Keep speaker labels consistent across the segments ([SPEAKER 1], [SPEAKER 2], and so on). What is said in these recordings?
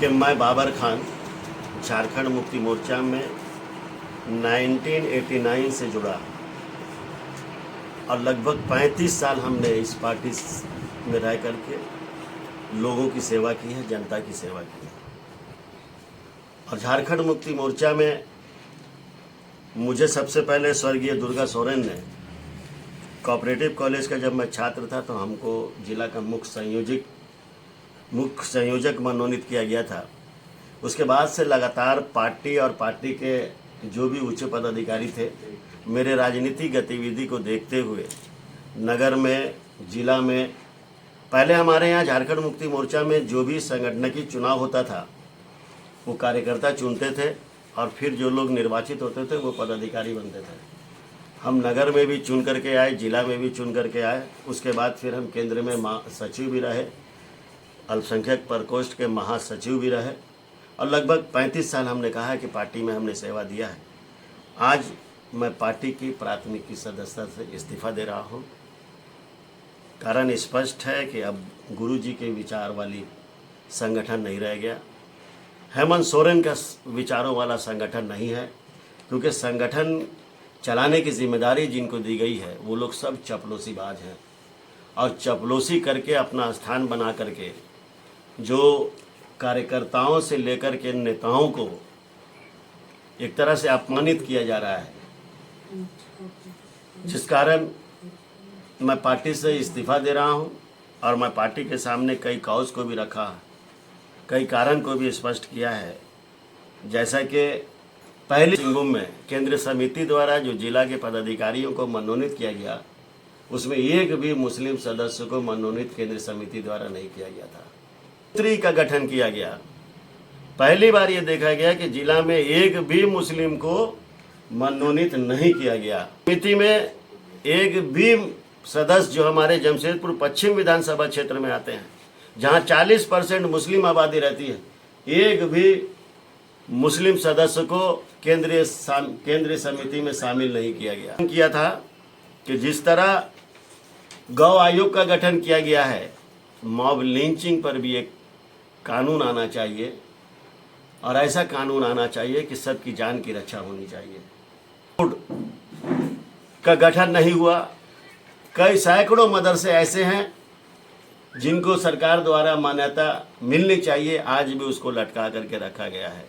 [SPEAKER 1] कि मैं बाबर खान झारखंड मुक्ति मोर्चा में 1989 से जुड़ा और लगभग 35 साल हमने इस पार्टी में रह करके लोगों की सेवा की है, जनता की सेवा की है। और झारखंड मुक्ति मोर्चा में मुझे सबसे पहले स्वर्गीय दुर्गा सोरेन ने कोऑपरेटिव कॉलेज का जब मैं छात्र था तो हमको जिला का मुख्य संयोजक मनोनीत किया गया था। उसके बाद से लगातार पार्टी और पार्टी के जो भी उच्च पदाधिकारी थे मेरे राजनीतिक गतिविधि को देखते हुए नगर में, जिला में, पहले हमारे यहाँ झारखंड मुक्ति मोर्चा में जो भी संगठन चुनाव होता था वो कार्यकर्ता चुनते थे और फिर जो लोग निर्वाचित होते थे वो पदाधिकारी बनते थे। हम नगर में भी चुन करके आए, जिला में भी चुन करके आए। उसके बाद फिर हम केंद्र में सचिव भी रहे, अल्पसंख्यक प्रकोष्ठ के महासचिव भी रहे और लगभग 35 साल हमने कहा है कि पार्टी में हमने सेवा दिया है। आज मैं पार्टी की प्राथमिक सदस्यता से इस्तीफा दे रहा हूँ। कारण स्पष्ट है कि अब गुरुजी के विचार वाली संगठन नहीं रह गया, हेमंत सोरेन का विचारों वाला संगठन नहीं है, क्योंकि संगठन चलाने की जिम्मेदारी जिनको दी गई है वो लोग सब चपलोसीबाज हैं और चपलोसी करके अपना स्थान बना करके जो कार्यकर्ताओं से लेकर के नेताओं को एक तरह से अपमानित किया जा रहा है, जिस कारण मैं पार्टी से इस्तीफा दे रहा हूं। और मैं पार्टी के सामने कई कॉज को भी रखा, कई कारण को भी स्पष्ट किया है। जैसा कि पहली सिंगुम में केंद्रीय समिति द्वारा जो जिला के पदाधिकारियों को मनोनीत किया गया उसमें एक भी मुस्लिम सदस्य को मनोनीत केंद्रीय समिति द्वारा नहीं किया गया था। मंत्री का गठन किया गया। पहली बार ये देखा गया कि जिला में एक भी मुस्लिम को मनोनीत नहीं किया गया। समिति में एक भी सदस्य जो हमारे जमशेदपुर पश्चिम विधानसभा क्षेत्र में आते हैं, जहां 40% मुस्लिम आबादी रहती है, एक भी मुस्लिम सदस्य को केंद्रीय समिति में शामिल नहीं किया था कि जिस तरह गौ आयोग का गठन किया गया है, मॉब लिंचिंग पर भी एक कानून आना चाहिए और ऐसा कानून आना चाहिए कि सबकी जान की रक्षा होनी चाहिए। का गठन नहीं हुआ। कई सैकड़ों मदरसे ऐसे हैं जिनको सरकार द्वारा मान्यता मिलनी चाहिए, आज भी उसको लटका करके रखा गया है।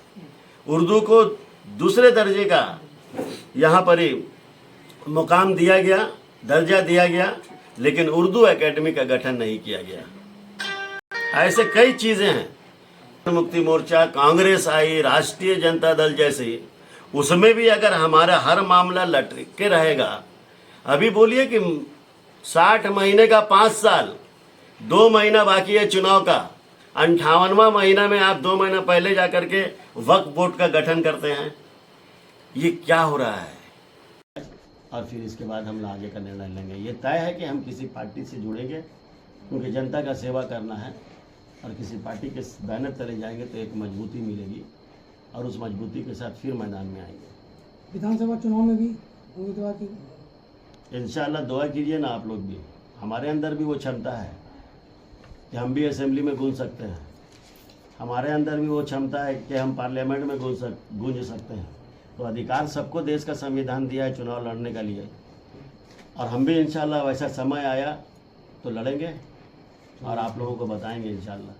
[SPEAKER 1] उर्दू को दूसरे दर्जे का यहाँ पर ही मुकाम दिया गया, दर्जा दिया गया, लेकिन उर्दू एकेडमी का गठन नहीं किया गया। ऐसे कई चीजें हैं। मुक्ति मोर्चा, कांग्रेस आई, राष्ट्रीय जनता दल जैसे, उसमें भी अगर हमारा हर मामला लटके रहेगा, अभी बोलिए कि 60 महीने का 5 साल, 2 महीना बाकी है चुनाव का, 58वां महीना में आप 2 महीना पहले जाकर के वक्फ बोर्ड का गठन करते हैं। ये क्या हो रहा है? और फिर इसके बाद हम आगे का निर्णय लेंगे। ये तय है कि हम किसी पार्टी से जुड़ेंगे, क्योंकि जनता का सेवा करना है और किसी पार्टी के बैनर तले जाएंगे तो एक मजबूती मिलेगी और उस मजबूती के साथ फिर मैदान में आएंगे।
[SPEAKER 2] विधानसभा चुनाव में भी उम्मीदवार की
[SPEAKER 1] इंशाल्लाह दुआ कीजिए ना आप लोग भी। हमारे अंदर भी वो क्षमता है कि हम भी असेंबली में गूंज सकते हैं। हमारे अंदर भी वो क्षमता है कि हम पार्लियामेंट में गूंज सकते हैं। तो अधिकार सबको देश का संविधान दिया है चुनाव लड़ने का लिए, और हम भी इंशाल्लाह वैसा समय आया तो लड़ेंगे और आप लोगों को बताएंगे इंशाल्लाह।